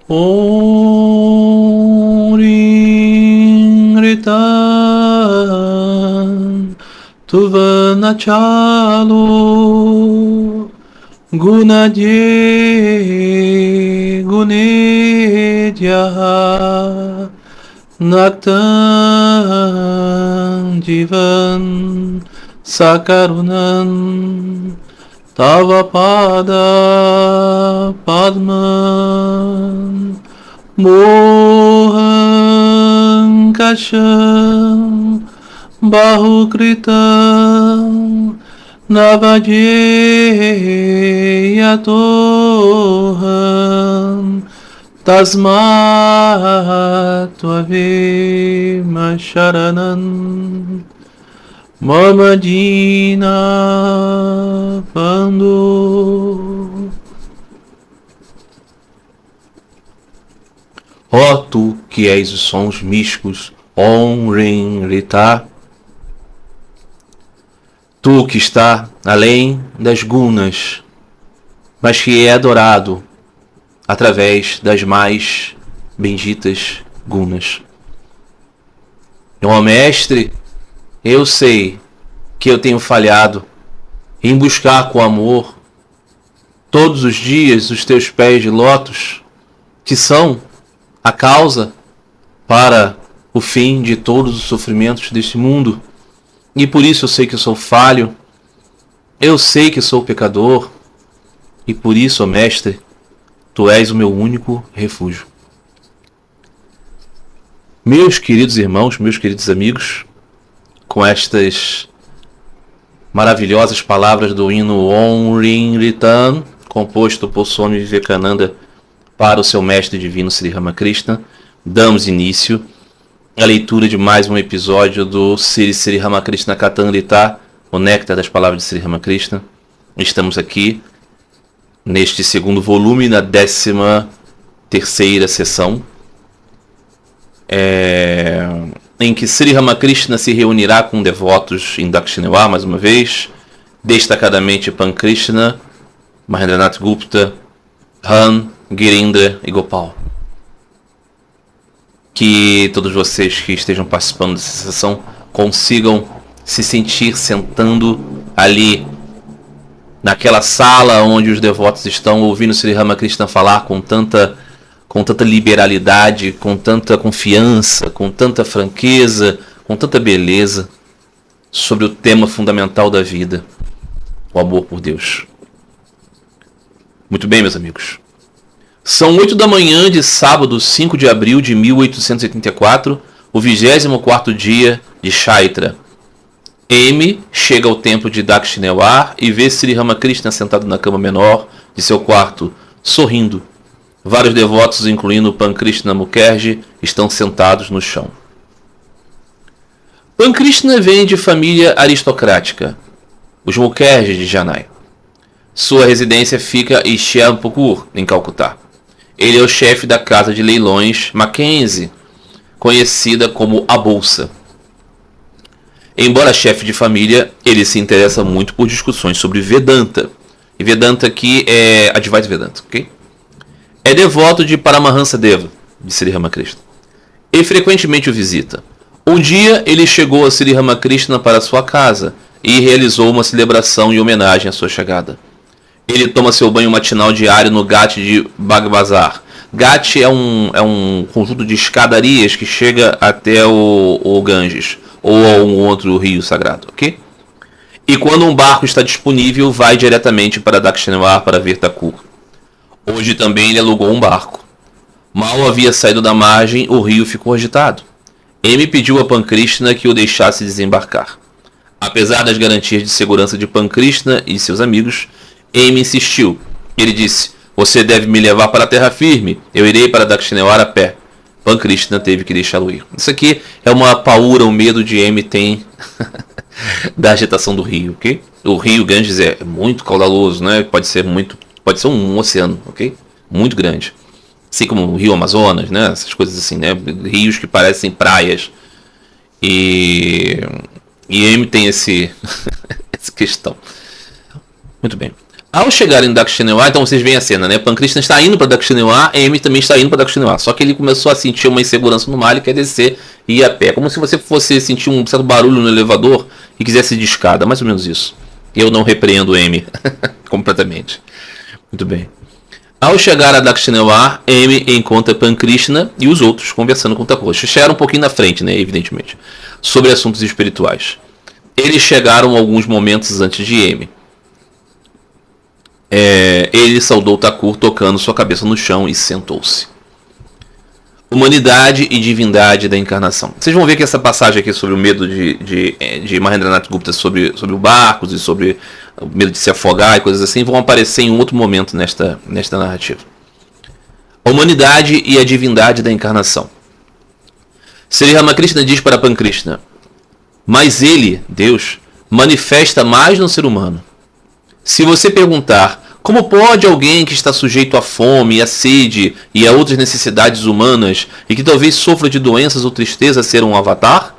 Om Ring Ritan Tuvanachalo Gunadye Gunedya Naktan Jivan Sakarunan Tava Pada Padman Mohan Kasham Bahukritam Navajeyatoham Tasmat Tvavema Sharanam Mama Dina Bandhu. Ó tu que és os sons místicos, Om Ring Rita, tu que está além das gunas, mas que é adorado através das mais benditas gunas. Ó Mestre, eu sei que eu tenho falhado em buscar com amor todos os dias os teus pés de lótus, que são a causa para o fim de todos os sofrimentos deste mundo. E por isso eu sei que eu sou falho, eu sei que sou pecador, e por isso, ó Mestre, tu és o meu único refúgio. Meus queridos irmãos, meus queridos amigos, com estas maravilhosas palavras do hino Om Ring Ritan, composto por Swami Vivekananda para o seu mestre divino Sri Ramakrishna, damos início à leitura de mais um episódio do Sri Ramakrishna Kathamrita, o néctar das palavras de Sri Ramakrishna. Estamos aqui neste segundo volume, na 13ª sessão, em que Sri Ramakrishna se reunirá com devotos em Dakshinawar mais uma vez, destacadamente Pankrishna, Mahendranath Gupta, Han, Girindra e Gopal. Que todos vocês que estejam participando dessa sessão consigam se sentir sentando ali naquela sala onde os devotos estão ouvindo Sri Ramakrishna falar com tanta liberalidade, com tanta confiança, com tanta franqueza, com tanta beleza sobre o tema fundamental da vida, o amor por Deus. Muito bem, meus amigos. São 8 da manhã de sábado, 5 de abril de 1884, o 24º dia de Chaitra. M chega ao templo de Dakshinawar e vê Sri Ramakrishna sentado na cama menor de seu quarto, sorrindo. Vários devotos, incluindo Pankrishna Mukherjee, estão sentados no chão. Pankrishna vem de família aristocrática, os Mukherjee de Janai. Sua residência fica em Shyampukur, em Calcutá. Ele é o chefe da casa de leilões Mackenzie, conhecida como a Bolsa. Embora chefe de família, ele se interessa muito por discussões sobre Vedanta. E Vedanta aqui é Advaita Vedanta, ok? É devoto de Paramahansa Deva, de Sri Ramakrishna, e frequentemente o visita. Um dia ele chegou a Sri Ramakrishna para sua casa e realizou uma celebração em homenagem à sua chegada. Ele toma seu banho matinal diário no Ghat de Bagbazar. Ghat é um conjunto de escadarias que chega até o Ganges, ou a um outro rio sagrado, ok? E quando um barco está disponível, vai diretamente para Dakshinawar para ver Thakur. Hoje também ele alugou um barco. Mal havia saído da margem, o rio ficou agitado. M pediu a Pankrishna que o deixasse desembarcar. Apesar das garantias de segurança de Pankrishna e seus amigos, M insistiu. Ele disse: "Você deve me levar para a terra firme. Eu irei para Dakshinawar a pé." Pankrishna teve que deixá-lo ir. Isso aqui é uma paura, um medo de M tem da agitação do rio, ok? O rio Ganges é muito caudaloso, né? Pode ser um oceano, ok? Muito grande. Assim como o rio Amazonas, né? Essas coisas assim, né? Rios que parecem praias. E M tem essa questão. Muito bem. Ao chegar em Dakshinawar, então vocês veem a cena, né? Pankrishna está indo para Dakshinawar, M também está indo para Dakshinawar. Só que ele começou a sentir uma insegurança no mar e quer descer e ir a pé. Como se você fosse sentir um certo barulho no elevador e quisesse ir de escada. Mais ou menos isso. Eu não repreendo M completamente. Muito bem. Ao chegar a Dakshinawar, M encontra Pankrishna e os outros conversando com o Thakur. Chegaram um pouquinho na frente, né? Evidentemente. Sobre assuntos espirituais. Eles chegaram alguns momentos antes de M. Ele saudou Thakur tocando sua cabeça no chão e sentou-se. Humanidade e divindade da encarnação. Vocês vão ver que essa passagem aqui sobre o medo de Mahendranath Gupta sobre os barcos e sobre o medo de se afogar e coisas assim vão aparecer em um outro momento nesta narrativa. A humanidade e a divindade da encarnação. Sri Ramakrishna diz para Pankrishna: mas ele, Deus, manifesta mais no ser humano. Se você perguntar como pode alguém que está sujeito à fome, à sede e a outras necessidades humanas e que talvez sofra de doenças ou tristeza ser um avatar?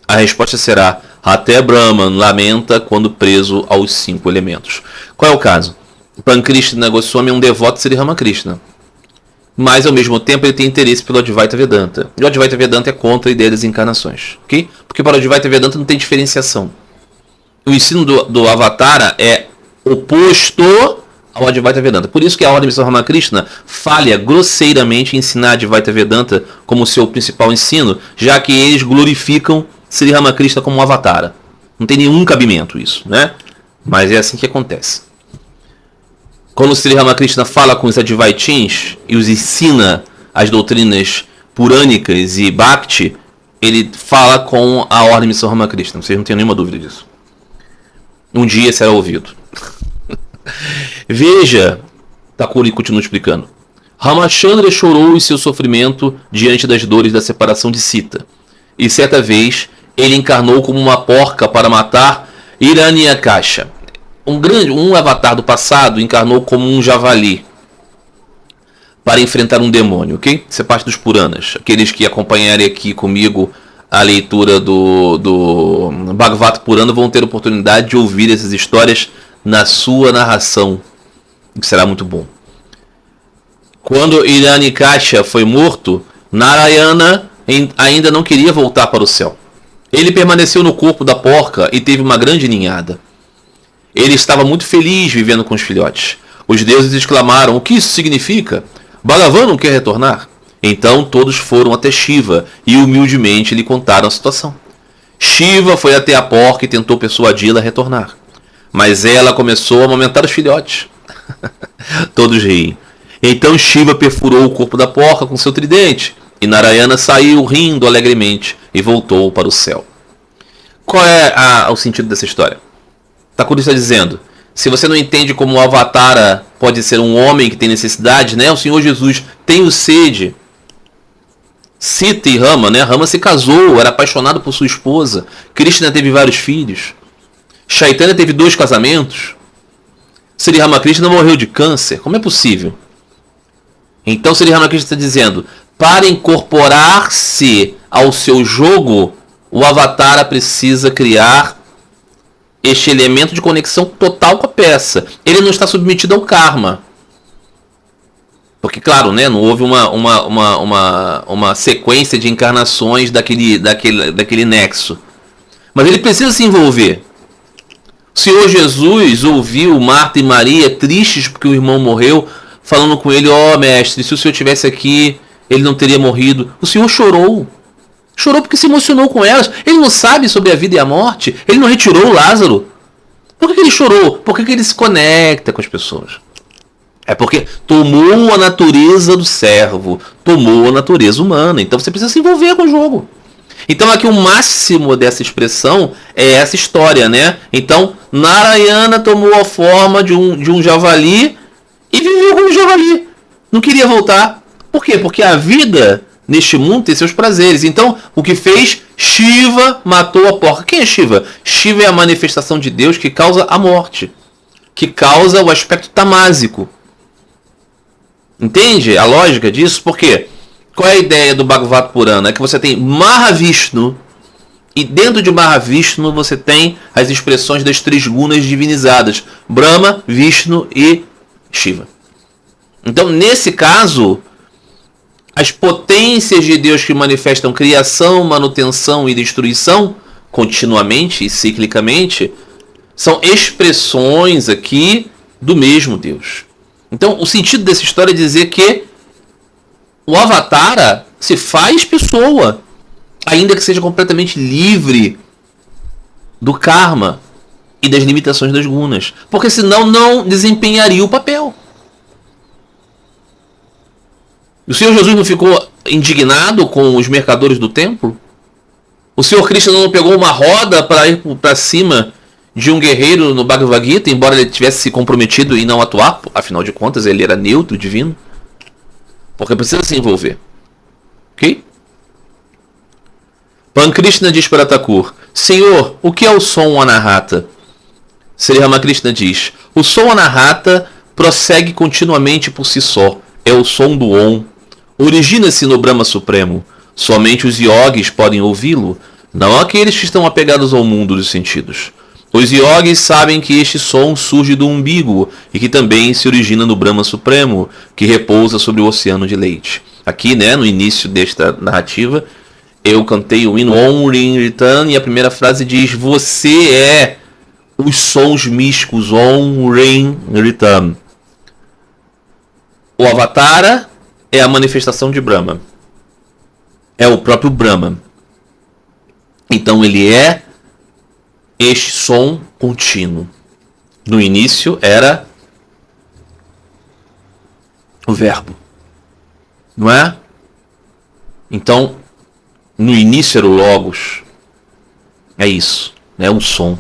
A resposta será: até Brahman lamenta quando preso aos 5 elementos. Qual é o caso? Pankrishna Goswami é um devoto de Sri Ramakrishna, mas ao mesmo tempo ele tem interesse pelo Advaita Vedanta. E o Advaita Vedanta é contra a ideia das encarnações, ok? Porque para o Advaita Vedanta não tem diferenciação. O ensino do Avatara é oposto ao Advaita Vedanta. Por isso que a ordem de Sri Ramakrishna falha grosseiramente em ensinar Advaita Vedanta como seu principal ensino, já que eles glorificam Sri Ramakrishna como um Avatara. Não tem nenhum cabimento isso, né? Mas é assim que acontece. Quando Sri Ramakrishna fala com os Advaitins e os ensina as doutrinas purânicas e Bhakti, ele fala com a ordem de Sri Ramakrishna. Vocês não têm nenhuma dúvida disso. Um dia será ouvido. Veja, Thakur continua explicando. Ramachandra chorou em seu sofrimento diante das dores da separação de Sita. E certa vez ele encarnou como uma porca para matar Hiranyakasha. Um avatar do passado encarnou como um javali para enfrentar um demônio, ok? Isso é parte dos Puranas. Aqueles que acompanharem aqui comigo a leitura do Bhagavata Purana vão ter a oportunidade de ouvir essas histórias na sua narração, que será muito bom. Quando Hiranyakasha foi morto, Narayana ainda não queria voltar para o céu. Ele permaneceu no corpo da porca e teve uma grande ninhada. Ele estava muito feliz vivendo com os filhotes. Os deuses exclamaram: o que isso significa? Bhagavan não quer retornar? Então todos foram até Shiva e humildemente lhe contaram a situação. Shiva foi até a porca e tentou persuadi-la a retornar. Mas ela começou a amamentar os filhotes. Todos riem. Então Shiva perfurou o corpo da porca com seu tridente. E Narayana saiu rindo alegremente e voltou para o céu. Qual é o sentido dessa história? Thakur está dizendo: se você não entende como o Avatara pode ser um homem que tem necessidade, né? O Senhor Jesus tem sede. Sita e Rama, né? Rama se casou, era apaixonado por sua esposa. Krishna teve vários filhos. Chaitanya teve 2 casamentos. Sri Ramakrishna morreu de câncer. Como é possível? Então Sri Ramakrishna está dizendo: para incorporar-se ao seu jogo, o Avatara precisa criar este elemento de conexão total com a peça. Ele não está submetido ao karma. Porque, claro, né, não houve uma sequência de encarnações daquele nexo. Mas ele precisa se envolver. O Senhor Jesus ouviu Marta e Maria tristes porque o irmão morreu, falando com ele: ó mestre, se o Senhor estivesse aqui, ele não teria morrido. O Senhor chorou. Chorou porque se emocionou com elas. Ele não sabe sobre a vida e a morte. Ele não retirou o Lázaro. Por que ele chorou? Porque ele se conecta com as pessoas. É porque tomou a natureza do servo, tomou a natureza humana. Então você precisa se envolver com o jogo. Então aqui o máximo dessa expressão é essa história, né? Então Narayana tomou a forma de um javali e viveu como javali. Não queria voltar. Por quê? Porque a vida neste mundo tem seus prazeres. Então o que fez? Shiva matou a porca. Quem é Shiva? Shiva é a manifestação de Deus que causa a morte, que causa o aspecto tamásico. Entende a lógica disso? Por quê? Qual é a ideia do Bhagavata Purana? É que você tem Mahavishnu, E dentro de Mahavishnu você tem as expressões das três gunas divinizadas: Brahma, Vishnu e Shiva. Então, nesse caso, as potências de Deus que manifestam criação, manutenção e destruição continuamente e ciclicamente são expressões aqui do mesmo Deus. Então, o sentido dessa história é dizer que o Avatara se faz pessoa, ainda que seja completamente livre do karma e das limitações das gunas, porque senão não desempenharia o papel. O Senhor Jesus não ficou indignado com os mercadores do templo? O Senhor Krishna não pegou uma roda para ir para cima de um guerreiro no Bhagavad Gita, embora ele tivesse se comprometido em não atuar? Afinal de contas, ele era neutro, divino. Porque precisa se envolver. Ok? Pankrishna diz para Thakur: Senhor, o que é o som anahata? Sri Ramakrishna diz: o som anahata prossegue continuamente por si só. É o som do Om. Origina-se no Brahma Supremo. Somente os yogis podem ouvi-lo, não aqueles que estão apegados ao mundo dos sentidos. Os yogis sabem que este som surge do umbigo e que também se origina no Brahma Supremo, que repousa sobre o oceano de leite. Aqui, no início desta narrativa, eu cantei o hino Om Rim Ritam e a primeira frase diz: você é os sons místicos Om Rim Ritam. O Avatara é a manifestação de Brahma. É o próprio Brahma. Então ele é este som contínuo. No início era o verbo. Não é? Então, no início era o Logos. É isso. É um som.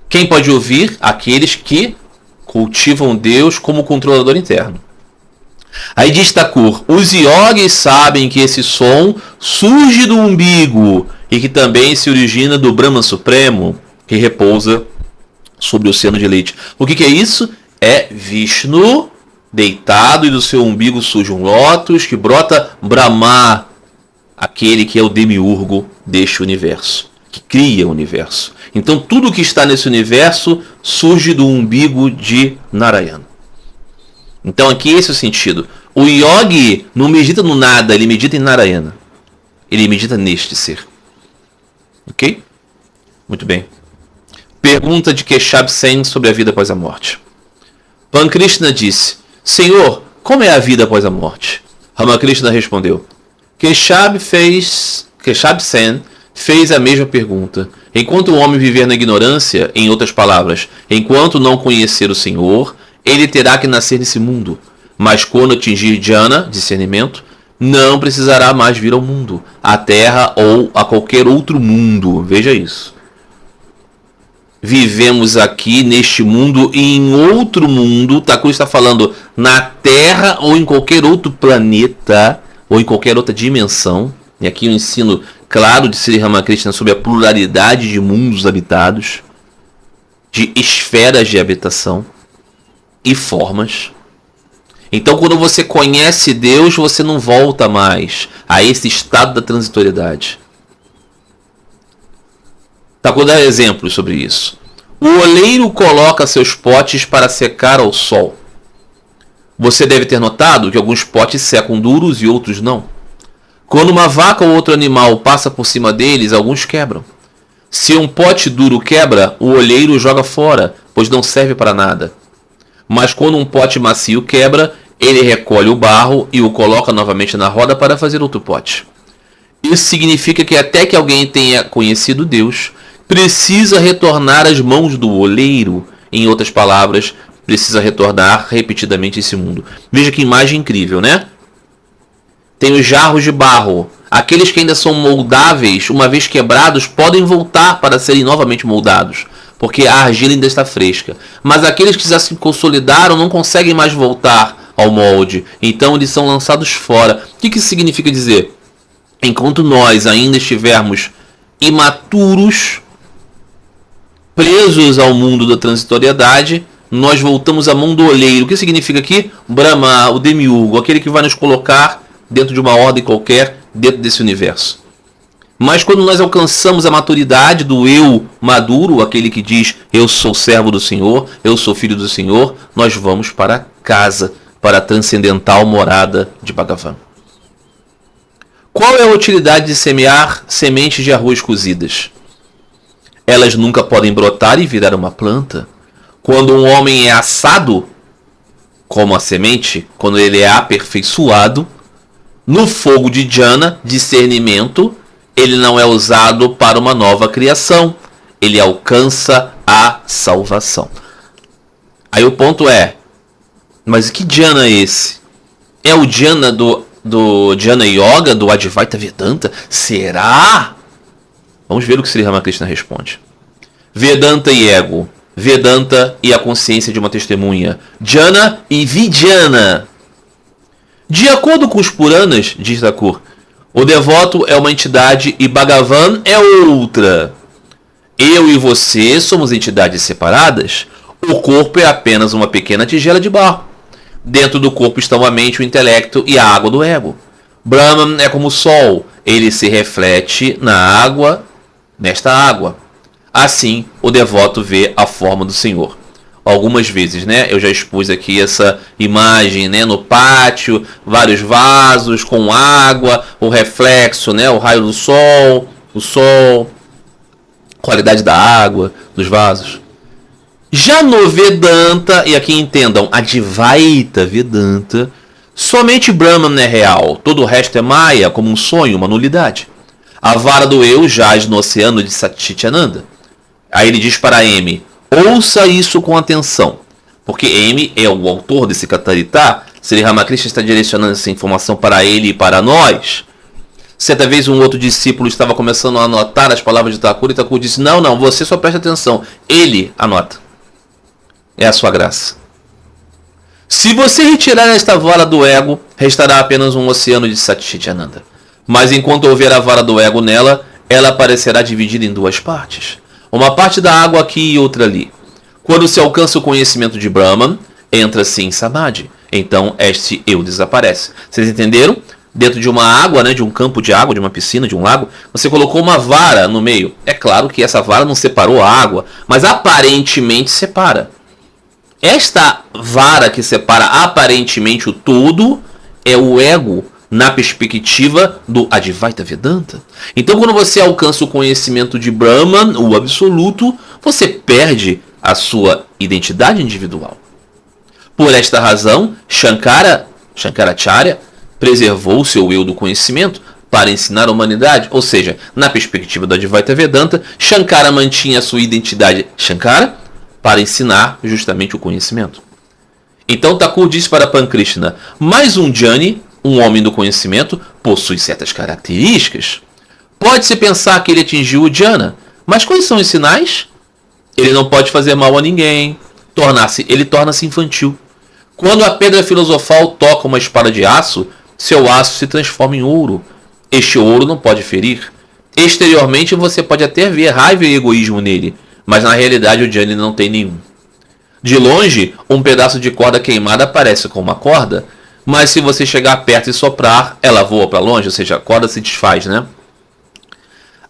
Quem pode ouvir? Aqueles que cultivam Deus como controlador interno. Aí diz Thakur: os yogis sabem que esse som surge do umbigo e que também se origina do Brahma Supremo, que repousa sobre o oceano de leite. O que é isso? É Vishnu deitado e do seu umbigo surge um lótus que brota Brahma, aquele que é o demiurgo deste universo, que cria o universo. Então tudo que está nesse universo surge do umbigo de Narayana. Então aqui esse é o sentido. O yogi não medita no nada, ele medita em Narayana. Ele medita neste ser. Ok? Muito bem. Pergunta de Keshav Sen sobre a vida após a morte. Pankrishna disse: Senhor, como é a vida após a morte? Ramakrishna respondeu: Keshav Sen fez a mesma pergunta. Enquanto o homem viver na ignorância, em outras palavras, enquanto não conhecer o Senhor, ele terá que nascer nesse mundo. Mas quando atingir jhana, discernimento, não precisará mais vir ao mundo, à terra ou a qualquer outro mundo. Veja isso. Vivemos aqui neste mundo e em outro mundo. Thakur está falando na terra ou em qualquer outro planeta ou em qualquer outra dimensão. E aqui o ensino claro de Sri Ramakrishna sobre a pluralidade de mundos habitados, de esferas de habitação e formas. Então, quando você conhece Deus, você não volta mais a esse estado da transitoriedade. Thakur dá exemplos sobre isso. O oleiro coloca seus potes para secar ao sol. Você deve ter notado que alguns potes secam duros e outros não. Quando uma vaca ou outro animal passa por cima deles, alguns quebram. Se um pote duro quebra, o oleiro o joga fora, pois não serve para nada. Mas quando um pote macio quebra, ele recolhe o barro e o coloca novamente na roda para fazer outro pote. Isso significa que até que alguém tenha conhecido Deus, precisa retornar às mãos do oleiro. Em outras palavras, precisa retornar repetidamente a esse mundo. Veja que imagem incrível, né? Tem os jarros de barro. Aqueles que ainda são moldáveis, uma vez quebrados, podem voltar para serem novamente moldados, porque a argila ainda está fresca. Mas aqueles que já se consolidaram não conseguem mais voltar ao molde. Então eles são lançados fora. O que isso significa dizer? Enquanto nós ainda estivermos imaturos, presos ao mundo da transitoriedade, nós voltamos à mão do oleiro. O que significa aqui? Brahma, o demiurgo, aquele que vai nos colocar dentro de uma ordem qualquer, dentro desse universo. Mas quando nós alcançamos a maturidade do eu maduro, aquele que diz, eu sou servo do Senhor, eu sou filho do Senhor, nós vamos para casa, para a transcendental morada de Bhagavan. Qual é a utilidade de semear sementes de arroz cozidas? Elas nunca podem brotar e virar uma planta. Quando um homem é assado, como a semente, quando ele é aperfeiçoado, no fogo de jhana, discernimento, ele não é usado para uma nova criação. Ele alcança a salvação. Aí o ponto é, mas que jhana é esse? É o jhana do Jhana Yoga, do Advaita Vedanta? Será? Vamos ver o que Sri Ramakrishna responde. Vedanta e ego. Vedanta e a consciência de uma testemunha. Jhana e Vijnana. De acordo com os Puranas, diz Thakur, o devoto é uma entidade e Bhagavan é outra. Eu e você somos entidades separadas. O corpo é apenas uma pequena tigela de barro. Dentro do corpo estão a mente, o intelecto e a água do ego. Brahman é como o sol. Ele se reflete na água, nesta água. Assim, o devoto vê a forma do Senhor. Algumas vezes, né? Eu já expus aqui essa imagem, né? No pátio, vários vasos com água, o reflexo, né? O raio do sol, qualidade da água, dos vasos. Já no Vedanta, e aqui entendam, Advaita Vedanta, somente Brahman é real, todo o resto é Maya, como um sonho, uma nulidade. A vara do eu jaz no oceano de Satchitananda. Aí ele diz para M, ouça isso com atenção, porque M é o autor desse Katarita, Sri Ramakrishna está direcionando essa informação para ele e para nós. Certa vez um outro discípulo estava começando a anotar as palavras de Thakur e Thakur disse, não, você só presta atenção, ele anota. É a sua graça. Se você retirar esta vara do ego, restará apenas um oceano de Satchitananda. Mas enquanto houver a vara do ego nela, ela aparecerá dividida em duas partes. Uma parte da água aqui e outra ali. Quando se alcança o conhecimento de Brahman, entra-se em Samadhi. Então este eu desaparece. Vocês entenderam? Dentro de uma água, né, de um campo de água, de uma piscina, de um lago, você colocou uma vara no meio. É claro que essa vara não separou a água, mas aparentemente separa. Esta vara que separa aparentemente o todo é o ego na perspectiva do Advaita Vedanta. Então, quando você alcança o conhecimento de Brahman, o absoluto, você perde a sua identidade individual. Por esta razão, Shankaracharya preservou o seu eu do conhecimento para ensinar a humanidade. Ou seja, na perspectiva do Advaita Vedanta, Shankara mantinha a sua identidade Shankara para ensinar justamente o conhecimento. Então Thakur diz para Pankrishna, mais um Jnani, um homem do conhecimento, possui certas características. Pode-se pensar que ele atingiu o jhana, mas quais são os sinais? Ele não pode fazer mal a ninguém, ele torna-se infantil. Quando a pedra filosofal toca uma espada de aço, seu aço se transforma em ouro. Este ouro não pode ferir. Exteriormente você pode até ver raiva e egoísmo nele, mas na realidade o jnani não tem nenhum. De longe, um pedaço de corda queimada parece com uma corda, mas se você chegar perto e soprar, ela voa para longe, ou seja, a corda se desfaz, né?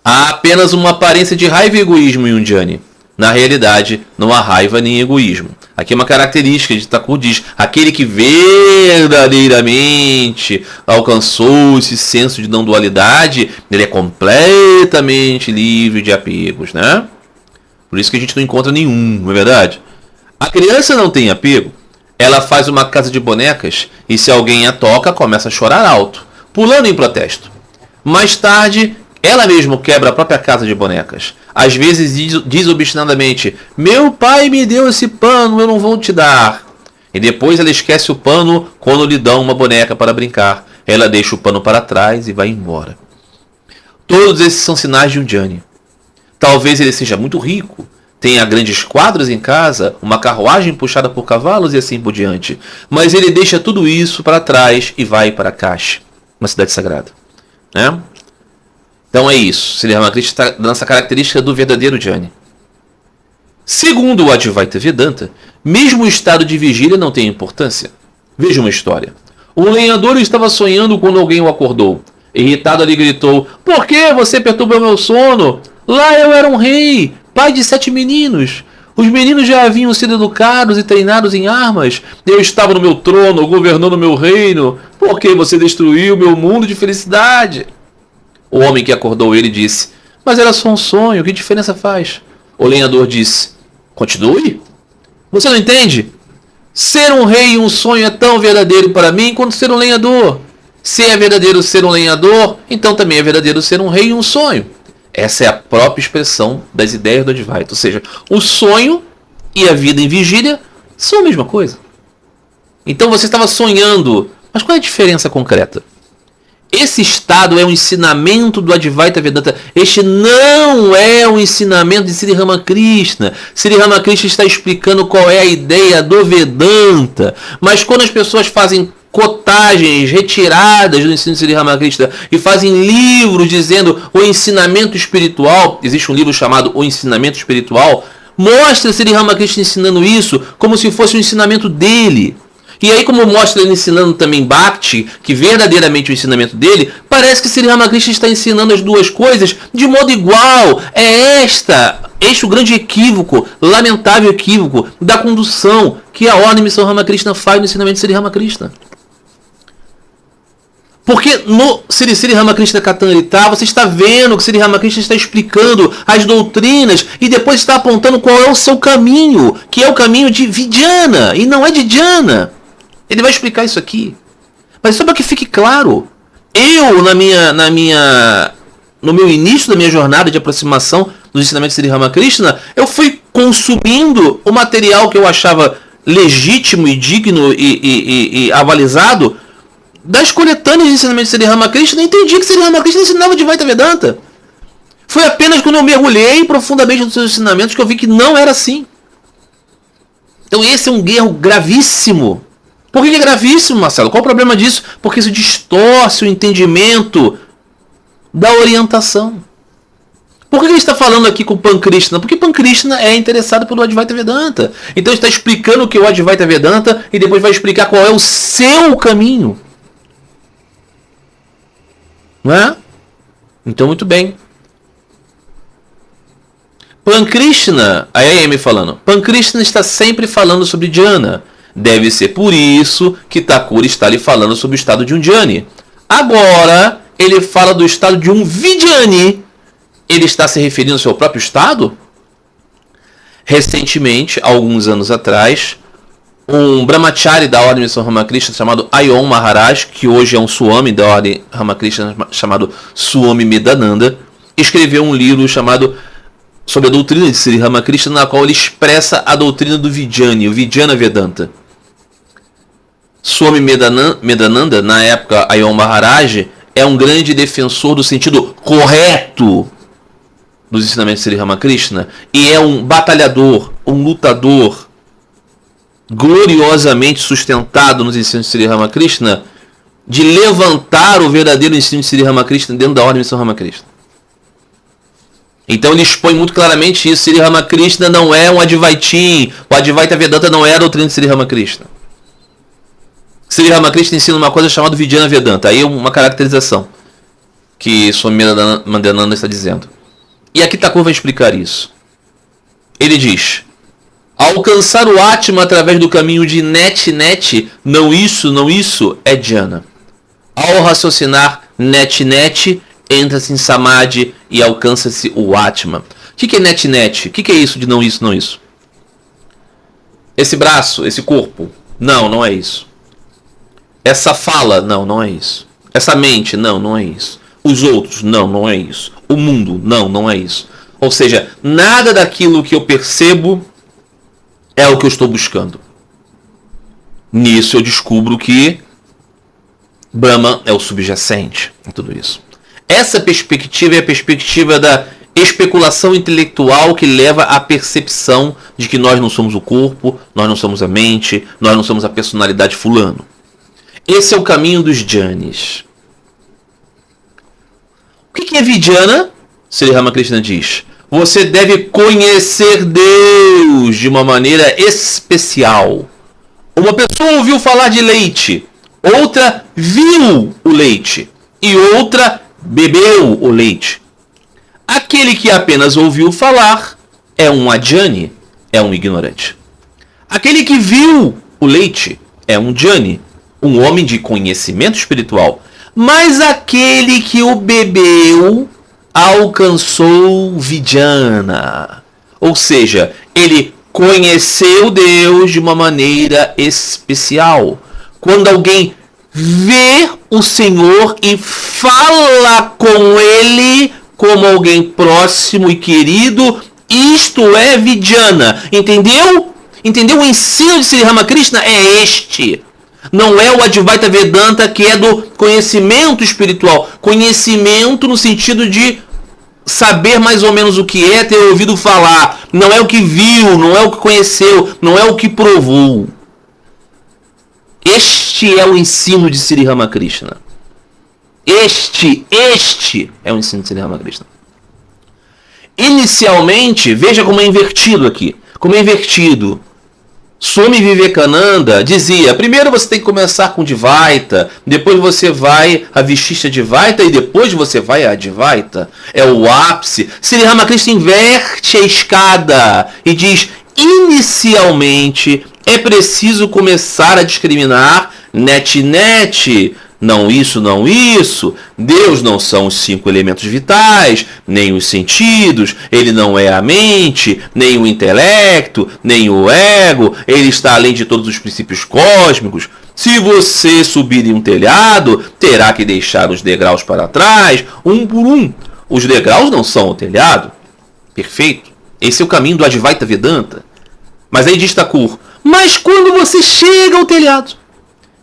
Há apenas uma aparência de raiva e egoísmo em um jnani. Na realidade, não há raiva nem egoísmo. Aqui é uma característica de Thakur diz, aquele que verdadeiramente alcançou esse senso de não dualidade, ele é completamente livre de apegos, né? Por isso que a gente não encontra nenhum, não é verdade? A criança não tem apego. Ela faz uma casa de bonecas e se alguém a toca, começa a chorar alto, pulando em protesto. Mais tarde, ela mesma quebra a própria casa de bonecas. Às vezes diz obstinadamente, meu pai me deu esse pano, eu não vou te dar. E depois ela esquece o pano quando lhe dão uma boneca para brincar. Ela deixa o pano para trás e vai embora. Todos esses são sinais de um jnani. Talvez ele seja muito rico, tenha grandes quadros em casa, uma carruagem puxada por cavalos e assim por diante. Mas ele deixa tudo isso para trás e vai para Kashi, uma cidade sagrada. Né? Então é isso. Sri Ramakrishna está dando essa característica do verdadeiro jnani. Segundo o Advaita Vedanta, mesmo o estado de vigília não tem importância. Veja uma história. Um lenhador estava sonhando quando alguém o acordou. Irritado, ele gritou: por que você perturbou meu sono? Lá eu era um rei, pai de 7 meninos. Os meninos já haviam sido educados e treinados em armas. Eu estava no meu trono, governando meu reino. Por que você destruiu meu mundo de felicidade? O homem que acordou ele disse: mas era só um sonho, que diferença faz? O lenhador disse: continue. Você não entende? Ser um rei e um sonho é tão verdadeiro para mim quanto ser um lenhador. Se é verdadeiro ser um lenhador, então também é verdadeiro ser um rei e um sonho. Essa é a própria expressão das ideias do Advaita. Ou seja, o sonho e a vida em vigília são a mesma coisa. Então você estava sonhando, mas qual é a diferença concreta? Esse estado é um ensinamento do Advaita Vedanta. Este não é um ensinamento de Sri Ramakrishna. Sri Ramakrishna está explicando qual é a ideia do Vedanta. Mas quando as pessoas fazem cotagens retiradas do ensino de Sri Ramakrishna e fazem livros dizendo o ensinamento espiritual, existe um livro chamado O Ensinamento Espiritual, mostra Sri Ramakrishna ensinando isso como se fosse um ensinamento dele. E aí, como mostra ele ensinando também Bhakti, que verdadeiramente é o ensinamento dele, parece que Sri Ramakrishna está ensinando as duas coisas de modo igual. Este o grande equívoco, lamentável equívoco da condução que a Ordem Missão Ramakrishna faz no ensinamento de Sri Ramakrishna. Porque no Sri Ramakrishna Kathamrita você está vendo que Sri Ramakrishna está explicando as doutrinas e depois está apontando qual é o seu caminho, que é o caminho de Vijnana e não é de Jnana. Ele vai explicar isso aqui. Mas só para que fique claro, eu no meu início da minha jornada de aproximação dos ensinamentos de Sri Ramakrishna, eu fui consumindo o material que eu achava legítimo e digno e avalizado das coletâneas de ensinamentos de Sri Ramakrishna e entendi que Sri Ramakrishna ensinava Advaita Vedanta. Foi apenas quando eu mergulhei profundamente nos seus ensinamentos que eu vi que não era assim. Então esse é um erro gravíssimo. Por que é gravíssimo, Marcelo? Qual o problema disso? Porque isso distorce o entendimento da orientação. Por que ele está falando aqui com Pankrishna? Porque Pankrishna é interessado pelo Advaita Vedanta. Então ele está explicando o que é o Advaita Vedanta e depois vai explicar qual é o seu caminho. Não é? Então, muito bem. Pankrishna, a AM falando, Pankrishna está sempre falando sobre Dhyana. Deve ser por isso que Thakur está lhe falando sobre o estado de um Dhyani. Agora, ele fala do estado de um Vijnani. Ele está se referindo ao seu próprio estado? Recentemente, alguns anos atrás, um brahmachari da Ordem Missão Ramakrishna chamado Ayon Maharaj, que hoje é um Swami da Ordem Ramakrishna chamado Swami Medananda, escreveu um livro chamado sobre a doutrina de Sri Ramakrishna, na qual ele expressa a doutrina do Vijnani, o Vijnana Vedanta. Swami Medananda, na época Ayon Maharaj, é um grande defensor do sentido correto dos ensinamentos de Sri Ramakrishna e é um batalhador, um lutador gloriosamente sustentado nos ensinos de Sri Ramakrishna de levantar o verdadeiro ensino de Sri Ramakrishna dentro da Ordem de Sri Ramakrishna. Então ele expõe muito claramente isso. Sri Ramakrishna não é um Advaitin, o Advaita Vedanta não é a doutrina de Sri Ramakrishna. Sri Ramakrishna ensina uma coisa chamada Vijnana Vedanta. Aí é uma caracterização que Swami Medananda está dizendo. E aqui Thakur vai explicar isso. Ele diz: alcançar o Atma através do caminho de net, não isso, é Dhyana. Ao raciocinar net, entra-se em Samadhi e alcança-se o Atma. O que é net? O que é isso de não isso? Esse braço, esse corpo? Não é isso. Essa fala? Não é isso. Essa mente? Não é isso. Os outros? Não é isso. O mundo? Não é isso. Ou seja, nada daquilo que eu percebo é o que eu estou buscando. Nisso eu descubro que Brahma é o subjacente em tudo isso. Essa perspectiva é a perspectiva da especulação intelectual que leva à percepção de que nós não somos o corpo, nós não somos a mente, nós não somos a personalidade fulano. Esse é o caminho dos Jhanis. O que é Vijnana? Sri Ramakrishna diz: você deve conhecer Deus de uma maneira especial. Uma pessoa ouviu falar de leite, outra viu o leite. e outra bebeu o leite. Aquele que apenas ouviu falar é um adjani, é um ignorante. Aquele que viu o leite é um jnani, um homem de conhecimento espiritual. Mas aquele que o bebeu alcançou vijnana. Ou seja, ele conheceu Deus de uma maneira especial. Quando alguém vê o Senhor e fala com Ele como alguém próximo e querido, isto é vijnana. Entendeu? Entendeu? O ensino de Sri Ramakrishna é este. Não é o Advaita Vedanta, que é do conhecimento espiritual. Conhecimento no sentido de saber mais ou menos o que é, ter ouvido falar. Não é o que viu, não é o que conheceu, não é o que provou. Este é o ensino de Sri Ramakrishna. Este é o ensino de Sri Ramakrishna. Inicialmente, veja como é invertido aqui. Como é invertido. Swami Vivekananda dizia, primeiro você tem que começar com Dvaita, depois você vai a Vishishta Dvaita e depois você vai a Advaita. É o ápice. Sri Ramakrishna inverte a escada e diz, inicialmente é preciso começar a discriminar net, não isso, não isso. Deus não são os 5 elementos vitais, nem os sentidos, ele não é a mente, nem o intelecto, nem o ego, ele está além de todos os princípios cósmicos. Se você subir em um telhado, terá que deixar os degraus para trás, um por um. Os degraus não são o telhado. Perfeito. Esse é o caminho do Advaita Vedanta. Mas aí diz Thakur, mas quando você chega ao telhado,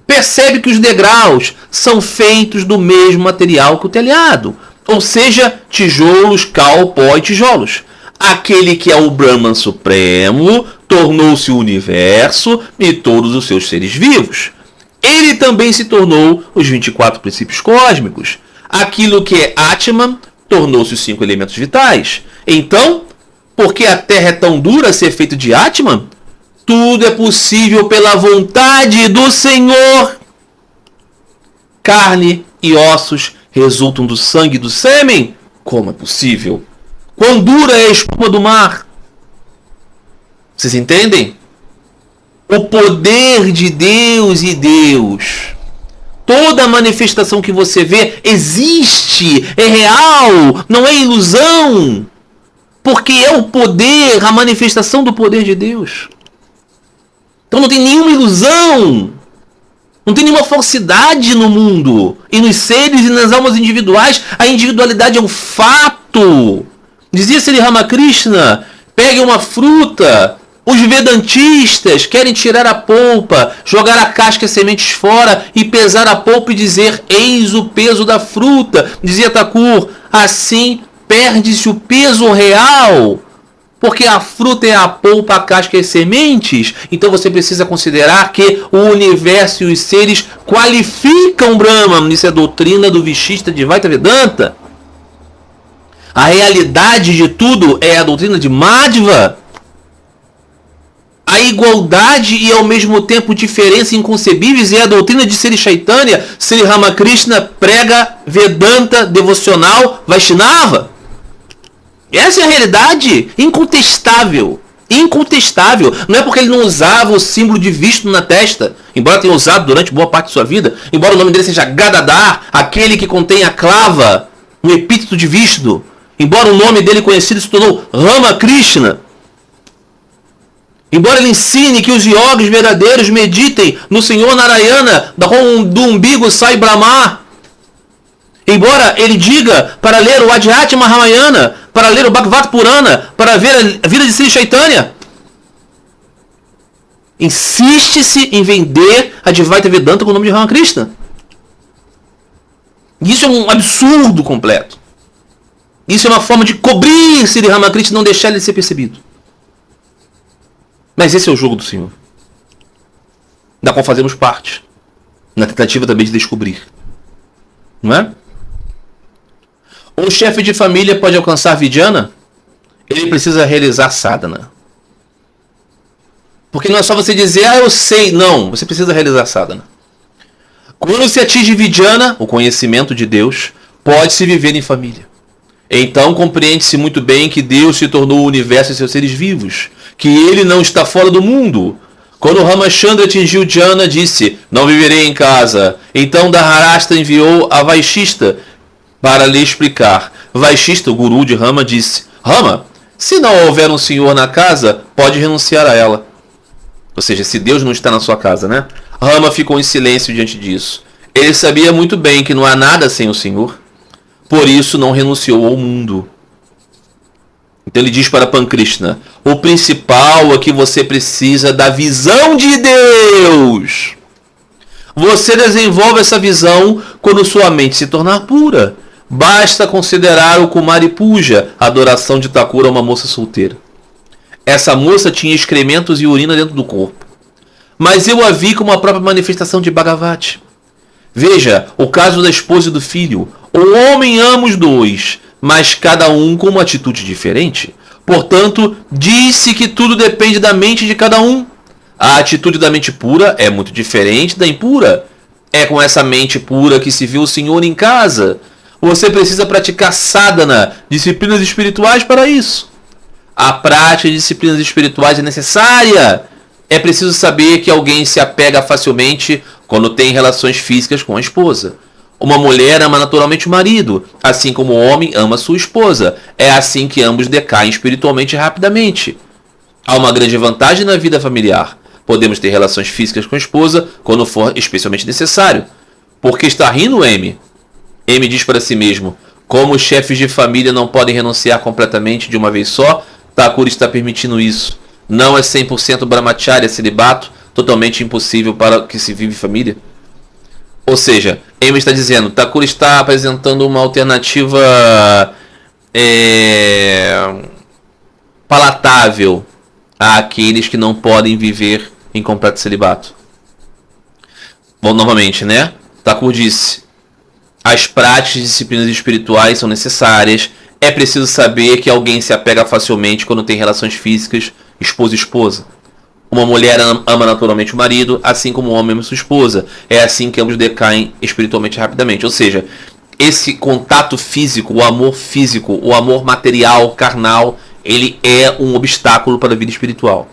percebe que os degraus são feitos do mesmo material que o telhado. Ou seja, tijolos, cal, pó e tijolos. Aquele que é o Brahman Supremo tornou-se o universo e todos os seus seres vivos. Ele também se tornou os 24 princípios cósmicos. Aquilo que é Atman tornou-se os 5 elementos vitais. Então, porque a Terra é tão dura a ser feita de Atman, tudo é possível pela vontade do Senhor. Carne e ossos resultam do sangue e do sêmen? Como é possível? Quão dura é a espuma do mar? Vocês entendem? O poder de Deus e Deus. Toda manifestação que você vê existe, é real, não é ilusão. Porque é o poder, a manifestação do poder de Deus. Então não tem nenhuma ilusão, não tem nenhuma falsidade no mundo, e nos seres e nas almas individuais, a individualidade é um fato. Dizia Sri Ramakrishna, pegue uma fruta, os vedantistas querem tirar a polpa, jogar a casca e as sementes fora e pesar a polpa e dizer, eis o peso da fruta. Dizia Thakur, assim perde-se o peso real. Porque a fruta é a polpa, a casca e as sementes. Então você precisa considerar que o universo e os seres qualificam Brahman. Isso é a doutrina do Vishishta Advaita Vedanta. A realidade de tudo é a doutrina de Madhva. A igualdade e ao mesmo tempo diferença inconcebíveis é a doutrina de Sri Chaitanya. Sri Ramakrishna prega Vedanta devocional Vaishnava. Essa é a realidade incontestável. Incontestável. Não é porque ele não usava o símbolo de Vishnu na testa, embora tenha usado durante boa parte de sua vida, embora o nome dele seja Gadadhar, aquele que contém a clava, um epíteto de Vishnu, embora o nome dele conhecido se tornou Ramakrishna, embora ele ensine que os yogis verdadeiros meditem no Senhor Narayana, do umbigo sai Brahma, embora ele diga para ler o Adhyatma Ramayana, para ler o Bhagavad Purana, para ver a vida de Sri Chaitanya. Insiste-se em vender a Advaita Vedanta com o nome de Ramakrishna. Isso é um absurdo completo. Isso é uma forma de cobrir Sri Ramakrishna e não deixar ele ser percebido. Mas esse é o jogo do Senhor, da qual fazemos parte, na tentativa também de descobrir. Não é? Um chefe de família pode alcançar Vijnana? Ele precisa realizar sadhana. Porque não é só você dizer, eu sei. Não, você precisa realizar sadhana. Quando se atinge Vijnana, o conhecimento de Deus, pode-se viver em família. Então compreende-se muito bem que Deus se tornou o universo e seus seres vivos, que ele não está fora do mundo. Quando Ramachandra atingiu Jnana, disse: não viverei em casa. Então Dharashtra enviou a Vaishista para lhe explicar. Vaishista, o guru de Rama, disse: Rama, se não houver um senhor na casa, pode renunciar a ela. Ou seja, se Deus não está na sua casa, né? Rama ficou em silêncio diante disso. Ele sabia muito bem que não há nada sem o Senhor, por isso não renunciou ao mundo. Então ele diz para Pankrishna: o principal é que você precisa da visão de Deus. Você desenvolve essa visão quando sua mente se tornar pura. Basta considerar o Kumari Puja, a adoração de Thakur a uma moça solteira. Essa moça tinha excrementos e urina dentro do corpo. Mas eu a vi como a própria manifestação de Bhagavati. Veja o caso da esposa e do filho. O homem ama os dois, mas cada um com uma atitude diferente. Portanto, disse que tudo depende da mente de cada um. A atitude da mente pura é muito diferente da impura. É com essa mente pura que se viu o Senhor em casa. Você precisa praticar sadhana, disciplinas espirituais para isso. A prática de disciplinas espirituais é necessária. É preciso saber que alguém se apega facilmente quando tem relações físicas com a esposa. Uma mulher ama naturalmente o marido, assim como o homem ama sua esposa. É assim que ambos decaem espiritualmente rapidamente. Há uma grande vantagem na vida familiar. Podemos ter relações físicas com a esposa quando for especialmente necessário. Por que está rindo, M? M diz para si mesmo: como os chefes de família não podem renunciar completamente de uma vez só, Thakur está permitindo isso. Não é 100% brahmacharya, celibato, totalmente impossível para que se vive família. Ou seja, M está dizendo, Thakur está apresentando uma alternativa palatável àqueles que não podem viver em completo celibato. Bom, novamente, né? Thakur disse: as práticas e disciplinas espirituais são necessárias. É preciso saber que alguém se apega facilmente quando tem relações físicas, esposa e esposa. Uma mulher ama naturalmente o marido, assim como o homem ama sua esposa. É assim que ambos decaem espiritualmente rapidamente. Ou seja, esse contato físico, o amor material, carnal, ele é um obstáculo para a vida espiritual.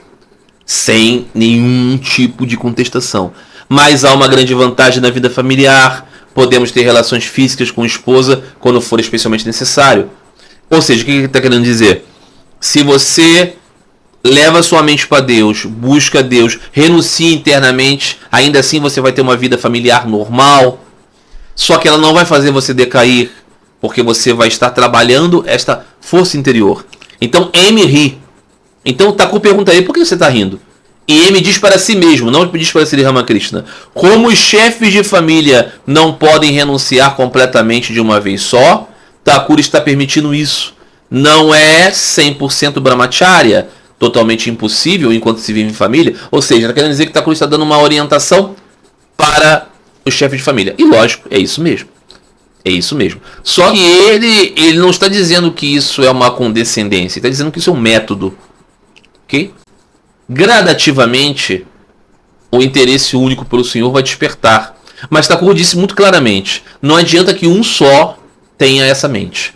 Sem nenhum tipo de contestação. Mas há uma grande vantagem na vida familiar. Podemos ter relações físicas com a esposa quando for especialmente necessário. Ou seja, o que ele está querendo dizer? Se você leva sua mente para Deus, busca Deus, renuncia internamente, ainda assim você vai ter uma vida familiar normal. Só que ela não vai fazer você decair, porque você vai estar trabalhando esta força interior. Então M ri. Então Thakur pergunta aí, por que você está rindo? E M diz para si mesmo, não diz para Sri Ramakrishna: como os chefes de família não podem renunciar completamente de uma vez só, Thakur está permitindo isso. Não é 100% brahmacharya, totalmente impossível enquanto se vive em família. Ou seja, está querendo dizer que Thakur está dando uma orientação para os chefes de família. E lógico, é isso mesmo. É isso mesmo. Só que ele não está dizendo que isso é uma condescendência. Ele está dizendo que isso é um método. Ok? Gradativamente, o interesse único pelo Senhor vai despertar. Mas Thakur disse muito claramente: não adianta que um só tenha essa mente.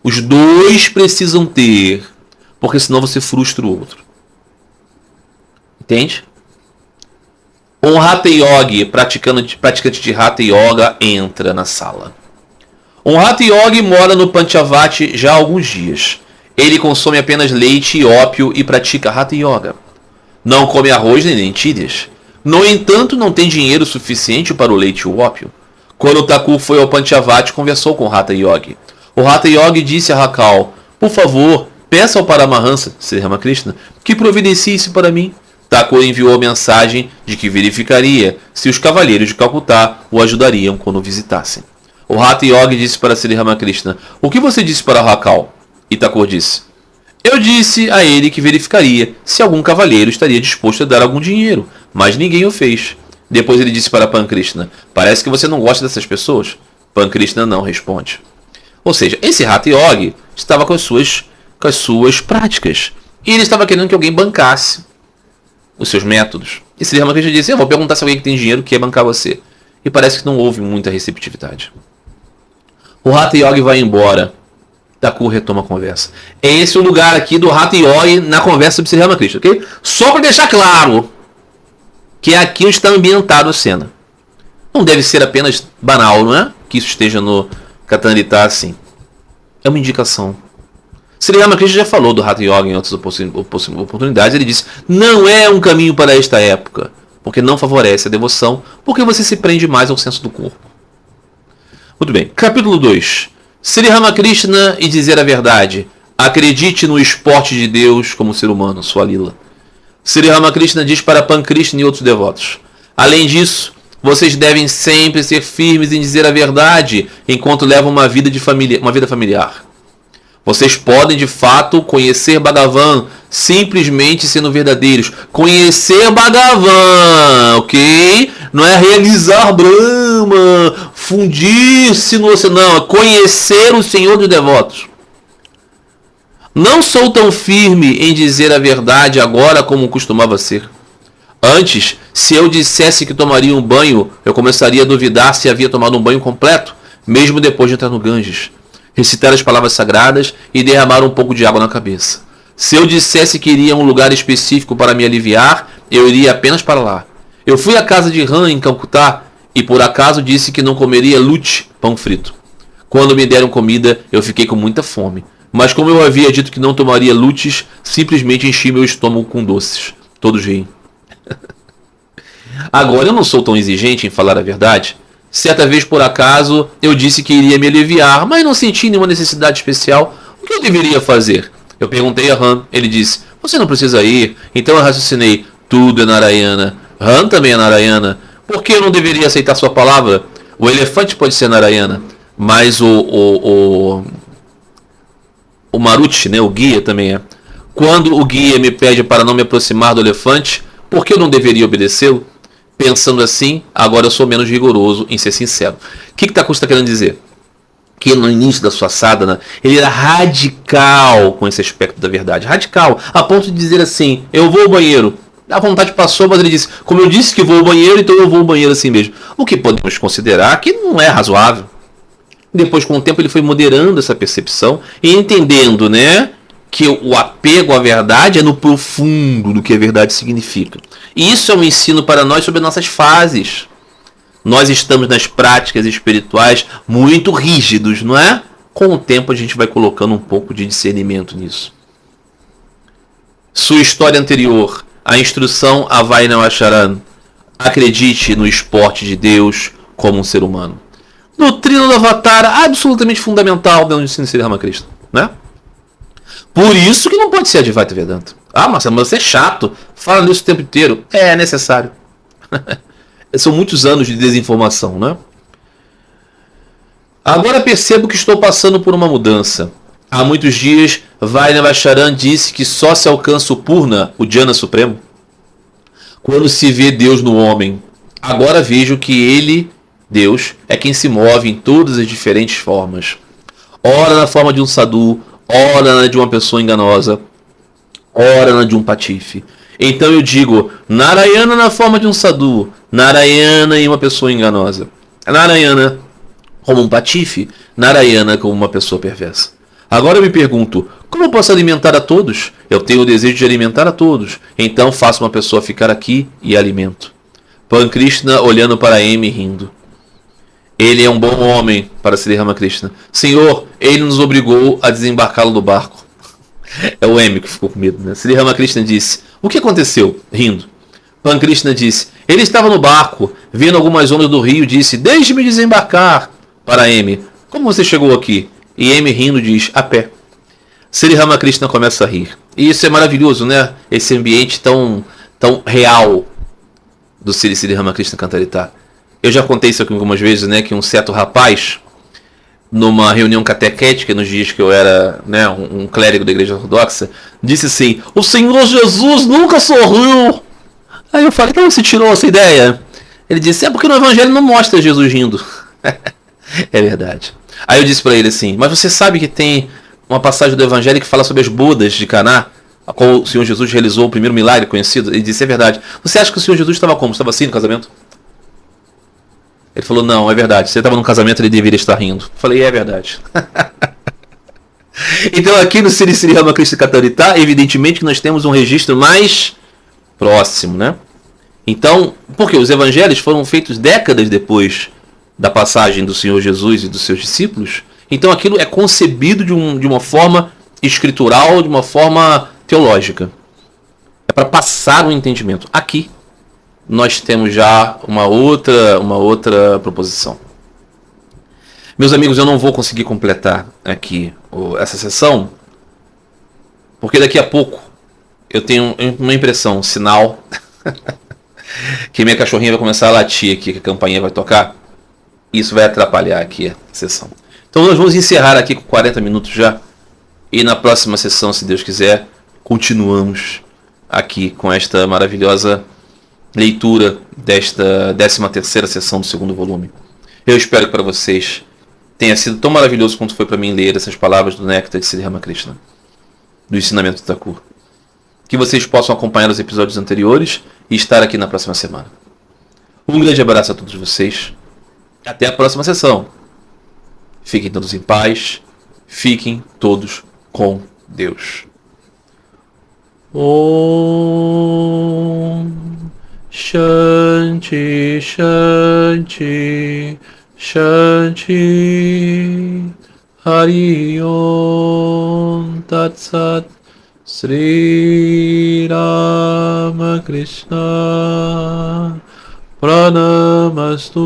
Os dois precisam ter, porque senão você frustra o outro. Entende? Um Hatha Yogi, praticante de Hatha Yoga, entra na sala. Um Hatha Yogi mora no Panchavati já há alguns dias. Ele consome apenas leite e ópio e pratica Hatha Yoga. Não come arroz nem lentilhas. No entanto, não tem dinheiro suficiente para o leite e o ópio. Quando Thakur foi ao Panchavati, conversou com o Hatha Yogi. O Hatha Yogi disse a Rakal: por favor, peça ao Paramahansa, Sri Ramakrishna, que providencie isso para mim. Thakur enviou a mensagem de que verificaria se os cavaleiros de Calcutá o ajudariam quando o visitassem. O Hatha Yogi disse para Sri Ramakrishna: o que você disse para Rakal? E Thakur disse: eu disse a ele que verificaria se algum cavaleiro estaria disposto a dar algum dinheiro, mas ninguém o fez. Depois ele disse para Pankrishna: parece que você não gosta dessas pessoas. Pankrishna não responde. Ou seja, esse Hatha Yogi estava com as suas práticas. E ele estava querendo que alguém bancasse os seus métodos. E Sri Ramakrishna disse: eu vou perguntar se alguém que tem dinheiro quer bancar você. e parece que não houve muita receptividade. O Hatha Yogi vai embora. Thakur retoma a conversa. É esse o lugar aqui do Hatha Yogi na conversa sobre Sri Ramakrishna, ok? Só para deixar claro que é aqui onde está ambientado a cena. Não deve ser apenas banal, não é? Que isso esteja no Katanrita assim. É uma indicação. Sri Ramakrishna já falou do Hatha Yoga em outras oportunidades. Ele disse, não é um caminho para esta época, porque não favorece a devoção, porque você se prende mais ao senso do corpo. Muito bem. Capítulo 2. Sri Ramakrishna e dizer a verdade. Acredite no esporte de Deus como ser humano, sua lila. Sri Ramakrishna diz para Pankrishna e outros devotos. Além disso, vocês devem sempre ser firmes em dizer a verdade enquanto levam uma vida familiar. Vocês podem de fato conhecer Bhagavan simplesmente sendo verdadeiros. Conhecer Bhagavan, ok? Não é realizar Brahma, fundir-se no oceano, não. É conhecer o Senhor dos devotos. Não sou tão firme em dizer a verdade agora como costumava ser. Antes, se eu dissesse que tomaria um banho, eu começaria a duvidar se havia tomado um banho completo, mesmo depois de entrar no Ganges, recitar as palavras sagradas e derramar um pouco de água na cabeça. Se eu dissesse que iria a um lugar específico para me aliviar, eu iria apenas para lá. Eu fui à casa de Ram em Calcutá e por acaso disse que não comeria lute, pão frito. Quando me deram comida, eu fiquei com muita fome. Mas como eu havia dito que não tomaria lutes, simplesmente enchi meu estômago com doces. Todos riem. Agora eu não sou tão exigente em falar a verdade. Certa vez, por acaso, eu disse que iria me aliviar, mas não senti nenhuma necessidade especial. O que eu deveria fazer? Eu perguntei a Ram. Ele disse, você não precisa ir. Então eu raciocinei, tudo é Narayana. Ram também é Narayana. Por que eu não deveria aceitar sua palavra? O elefante pode ser Narayana, mas o Maruti, né, o guia também é. Quando o guia me pede para não me aproximar do elefante, por que eu não deveria obedecê-lo? Pensando assim, agora eu sou menos rigoroso em ser sincero. O que Thakur está querendo dizer? Que no início da sua sadhana, ele era radical com esse aspecto da verdade. Radical, a ponto de dizer assim, eu vou ao banheiro. A vontade passou, mas ele disse, como eu disse que vou ao banheiro, então eu vou ao banheiro assim mesmo. O que podemos considerar que não é razoável. Depois, com o tempo, ele foi moderando essa percepção e entendendo, né, que o apego à verdade é no profundo do que a verdade significa. E isso é um ensino para nós sobre nossas fases. Nós estamos nas práticas espirituais muito rígidos, não é? Com o tempo a gente vai colocando um pouco de discernimento nisso. Sua história anterior, a instrução a Vainavacharan. Acredite no esporte de Deus como um ser humano. Doutrina do Avatara, absolutamente fundamental dentro do ensino de Sri Ramakrishna, né? Por isso que não pode ser Advaita Vedanta. Ah, mas você é chato, fala nisso o tempo inteiro. É necessário. São muitos anos de desinformação, né? Agora percebo que estou passando por uma mudança. Há muitos dias, Vainavacharan disse que só se alcança o Purna, o Jnana Supremo, quando se vê Deus no homem. Agora vejo que ele, Deus, é quem se move em todas as diferentes formas. Ora na forma de um sadhu, ora na de uma pessoa enganosa, ora na de um patife. Então eu digo, Narayana na forma de um sadhu, Narayana em uma pessoa enganosa. Narayana como um patife, Narayana como uma pessoa perversa. Agora eu me pergunto, como eu posso alimentar a todos? Eu tenho o desejo de alimentar a todos, então faço uma pessoa ficar aqui e alimento. Pankrishna olhando para M rindo. Ele é um bom homem para Sri Ramakrishna. Senhor, ele nos obrigou a desembarcá-lo do barco. É o M que ficou com medo, né? Sri Ramakrishna disse, o que aconteceu? Rindo. Pankrishna disse, ele estava no barco, vendo algumas ondas do rio, disse, deixe-me desembarcar. Para M, como você chegou aqui? E M rindo diz, a pé. Sri Ramakrishna começa a rir. E isso é maravilhoso, né? Esse ambiente tão real do Sri Ramakrishna Kantarita. Eu já contei isso aqui algumas vezes, né? Que um certo rapaz, numa reunião catequética, nos dias que eu era, né, um clérigo da igreja ortodoxa, disse assim, o Senhor Jesus nunca sorriu. Aí eu falei, então você tirou essa ideia? Ele disse, é porque no evangelho não mostra Jesus rindo. É verdade. Aí eu disse para ele assim, mas você sabe que tem uma passagem do evangelho que fala sobre as bodas de Caná, a qual o Senhor Jesus realizou o primeiro milagre conhecido? Ele disse, é verdade. Você acha que o Senhor Jesus estava como? Estava assim no casamento? Ele falou, não, é verdade. Se ele estava num casamento, ele deveria estar rindo. Eu falei, é verdade. Então aqui no Sri Sri Ramakrishna Katharitha, evidentemente que nós temos um registro mais próximo, né? Então, porque os evangelhos foram feitos décadas depois da passagem do Senhor Jesus e dos seus discípulos, então aquilo é concebido de uma forma escritural, de uma forma teológica. É para passar um entendimento. Aqui nós temos já uma outra proposição. Meus amigos, eu não vou conseguir completar aqui essa sessão, porque daqui a pouco eu tenho uma impressão, um sinal, que minha cachorrinha vai começar a latir aqui, que a campainha vai tocar. Isso vai atrapalhar aqui a sessão. Então nós vamos encerrar aqui com 40 minutos já. E na próxima sessão, se Deus quiser, continuamos aqui com esta maravilhosa leitura desta 13ª sessão do segundo volume. Eu espero que para vocês tenha sido tão maravilhoso quanto foi para mim ler essas palavras do Néctar de Sri Ramakrishna, do ensinamento do Thakur. Que vocês possam acompanhar os episódios anteriores e estar aqui na próxima semana. Um grande abraço a todos vocês. Até a próxima sessão. Fiquem todos em paz. Fiquem todos com Deus. Om Shanti Shanti Shanti Hari Om Tat Sat Sri Ramakrishna Pranamastu.